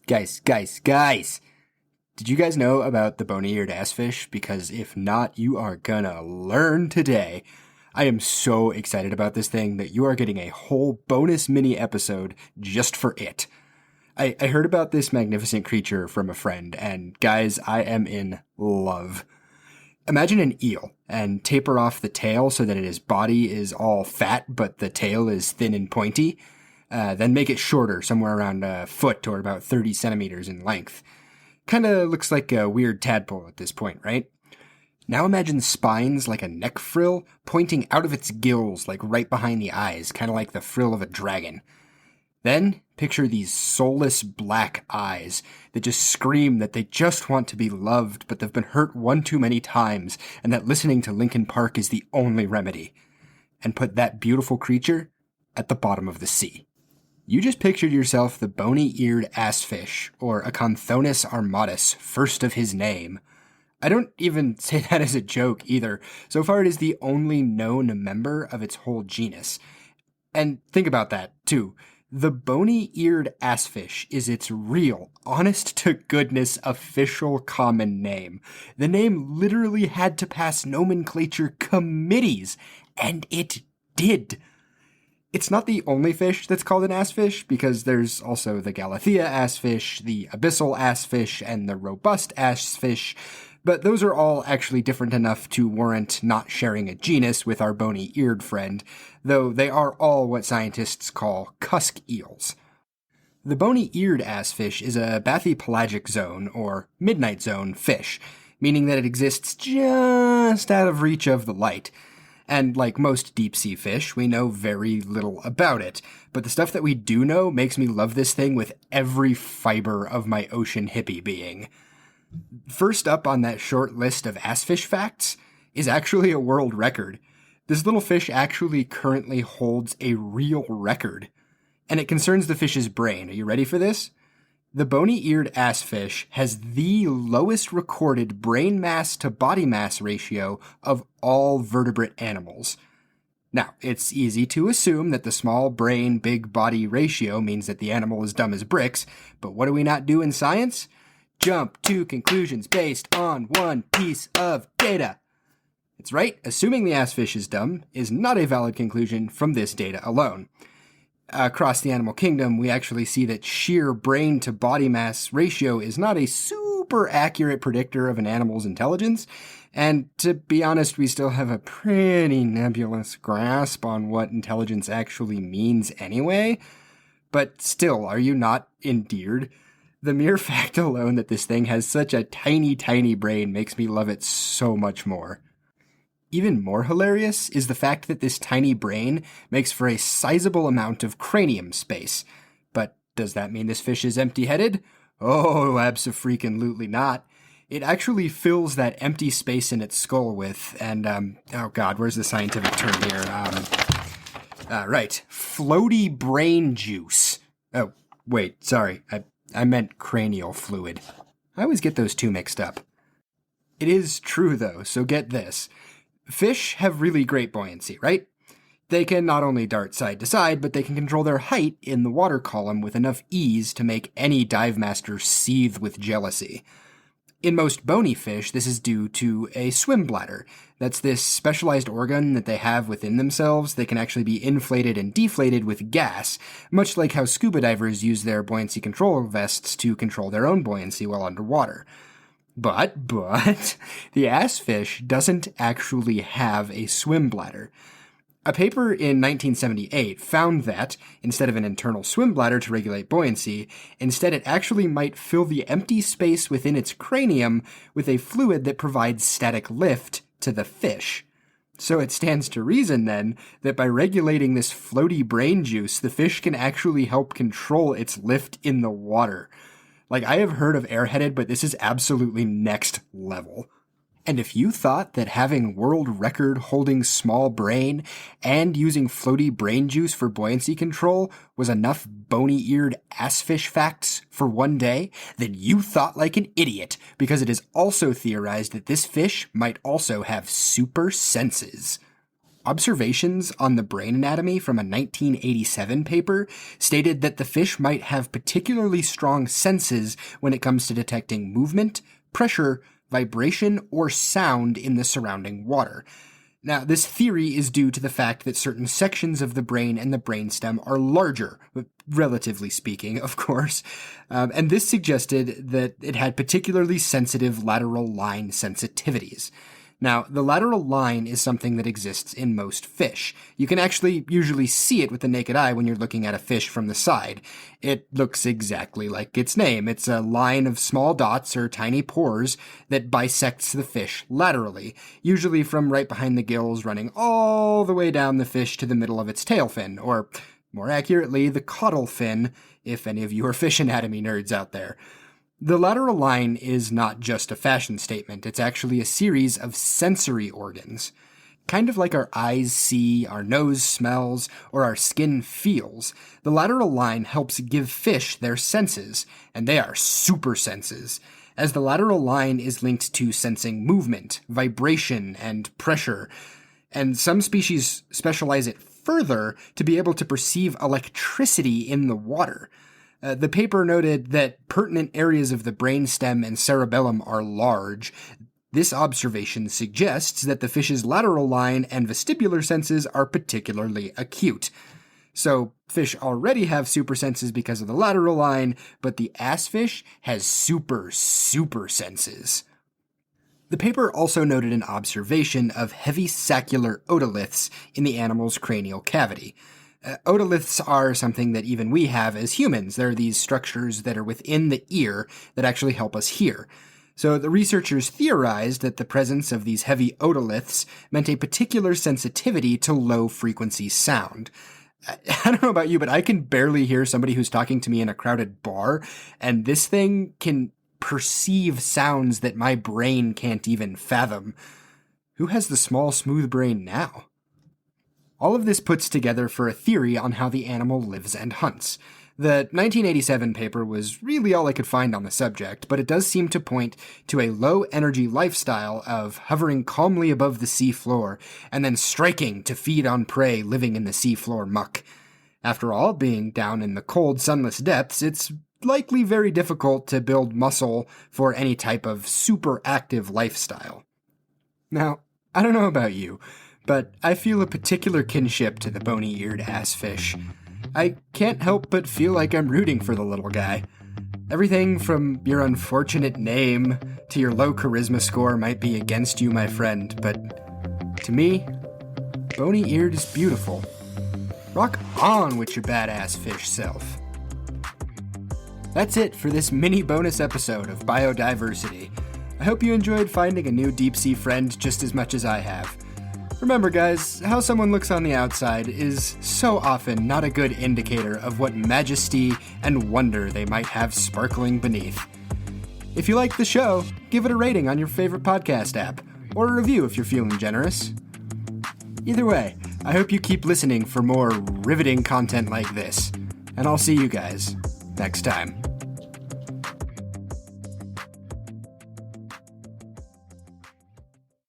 Guys! Did you guys know about the bony-eared assfish? Because if not, you are gonna learn today. I am so excited about this thing that you are getting a whole bonus mini episode just for it. I heard about this magnificent creature from a friend, and guys, I am in love. Imagine an eel, and taper off the tail so that its body is all fat, but the tail is thin and pointy. Then make it shorter, somewhere around a foot or about 30 centimeters in length. Kinda looks like a weird tadpole at this point, right? Now imagine spines like a neck frill pointing out of its gills, like right behind the eyes, kinda like the frill of a dragon. Then picture these soulless black eyes that just scream that they just want to be loved, but they've been hurt one too many times, and that listening to Linkin Park is the only remedy. And put that beautiful creature at the bottom of the sea. You just pictured yourself the bony-eared assfish, or Acanthonus armatus, first of his name. I don't even say that as a joke either. So far it is the only known member of its whole genus. And think about that, too. The bony-eared assfish is its real, honest-to-goodness official common name. The name literally had to pass nomenclature committees, and it did. It's not the only fish that's called an assfish, because there's also the Galathea assfish, the abyssal assfish, and the robust assfish, but those are all actually different enough to warrant not sharing a genus with our bony-eared friend, though they are all what scientists call cusk eels. The bony-eared assfish is a bathypelagic zone, or midnight zone, fish, meaning that it exists just out of reach of the light. And like most deep-sea fish, we know very little about it. But the stuff that we do know makes me love this thing with every fiber of my ocean hippie being. First up on that short list of assfish facts is actually a world record. This little fish actually currently holds a real record. And it concerns the fish's brain. Are you ready for this? The bony-eared assfish has the lowest recorded brain mass to body mass ratio of all vertebrate animals. Now, it's easy to assume that the small brain, big body ratio means that the animal is dumb as bricks, but what do we not do in science? Jump to conclusions based on one piece of data. That's right, assuming the assfish is dumb is not a valid conclusion from this data alone. Across the animal kingdom, we actually see that sheer brain to body mass ratio is not a super accurate predictor of an animal's intelligence, and to be honest, we still have a pretty nebulous grasp on what intelligence actually means anyway. But still, are you not endeared? The mere fact alone that this thing has such a tiny brain makes me love it so much more. Even more hilarious is the fact that this tiny brain makes for a sizable amount of cranium space. But does that mean this fish is empty-headed? Oh, abso-freaking-lutely not. It actually fills that empty space in its skull with, and, oh god, where's the scientific term here? Right, floaty brain juice. Oh, wait, sorry, I meant cranial fluid. I always get those two mixed up. It is true, though, so get this. Fish have really great buoyancy, right? They can not only dart side to side, but they can control their height in the water column with enough ease to make any dive master seethe with jealousy. In most bony fish, this is due to a swim bladder. That's this specialized organ that they have within themselves that can actually be inflated and deflated with gas, much like how scuba divers use their buoyancy control vests to control their own buoyancy while underwater. But, the assfish doesn't actually have a swim bladder. A paper in 1978 found that, instead of an internal swim bladder to regulate buoyancy, instead it actually might fill the empty space within its cranium with a fluid that provides static lift to the fish. So it stands to reason, then, that by regulating this floaty brain juice, the fish can actually help control its lift in the water. Like, I have heard of airheaded, but this is absolutely next level. And if you thought that having world record holding small brain and using floaty brain juice for buoyancy control was enough bony-eared assfish facts for one day, then you thought like an idiot, because it is also theorized that this fish might also have super senses. Observations on the brain anatomy from a 1987 paper stated that the fish might have particularly strong senses when it comes to detecting movement, pressure, vibration, or sound in the surrounding water. Now, this theory is due to the fact that certain sections of the brain and the brainstem are larger, relatively speaking, of course, and this suggested that it had particularly sensitive lateral line sensitivities. Now, the lateral line is something that exists in most fish. You can actually usually see it with the naked eye when you're looking at a fish from the side. It looks exactly like its name. It's a line of small dots or tiny pores that bisects the fish laterally, usually from right behind the gills running all the way down the fish to the middle of its tail fin, or more accurately, the caudal fin, if any of you are fish anatomy nerds out there. The lateral line is not just a fashion statement, it's actually a series of sensory organs. Kind of like our eyes see, our nose smells, or our skin feels, the lateral line helps give fish their senses, and they are super senses, as the lateral line is linked to sensing movement, vibration, and pressure, and some species specialize it further to be able to perceive electricity in the water. The paper noted that pertinent areas of the brainstem and cerebellum are large. This observation suggests that the fish's lateral line and vestibular senses are particularly acute. So, fish already have super senses because of the lateral line, but the ass fish has super senses. The paper also noted an observation of heavy saccular otoliths in the animal's cranial cavity. Otoliths are something that even we have as humans. They're these structures that are within the ear that actually help us hear. So the researchers theorized that the presence of these heavy otoliths meant a particular sensitivity to low-frequency sound. I don't know about you, but I can barely hear somebody who's talking to me in a crowded bar, and this thing can perceive sounds that my brain can't even fathom. Who has the small, smooth brain now? All of this puts together for a theory on how the animal lives and hunts. The 1987 paper was really all I could find on the subject, but it does seem to point to a low-energy lifestyle of hovering calmly above the sea floor and then striking to feed on prey living in the seafloor muck. After all, being down in the cold, sunless depths, it's likely very difficult to build muscle for any type of super active lifestyle. Now, I don't know about you, but I feel a particular kinship to the bony-eared ass fish. I can't help but feel like I'm rooting for the little guy. Everything from your unfortunate name to your low charisma score might be against you, my friend, but to me, bony-eared is beautiful. Rock on with your badass fish self. That's it for this mini bonus episode of Bio-Diversity. I hope you enjoyed finding a new deep-sea friend just as much as I have. Remember, guys, how someone looks on the outside is so often not a good indicator of what majesty and wonder they might have sparkling beneath. If you like the show, give it a rating on your favorite podcast app, or a review if you're feeling generous. Either way, I hope you keep listening for more riveting content like this, and I'll see you guys next time.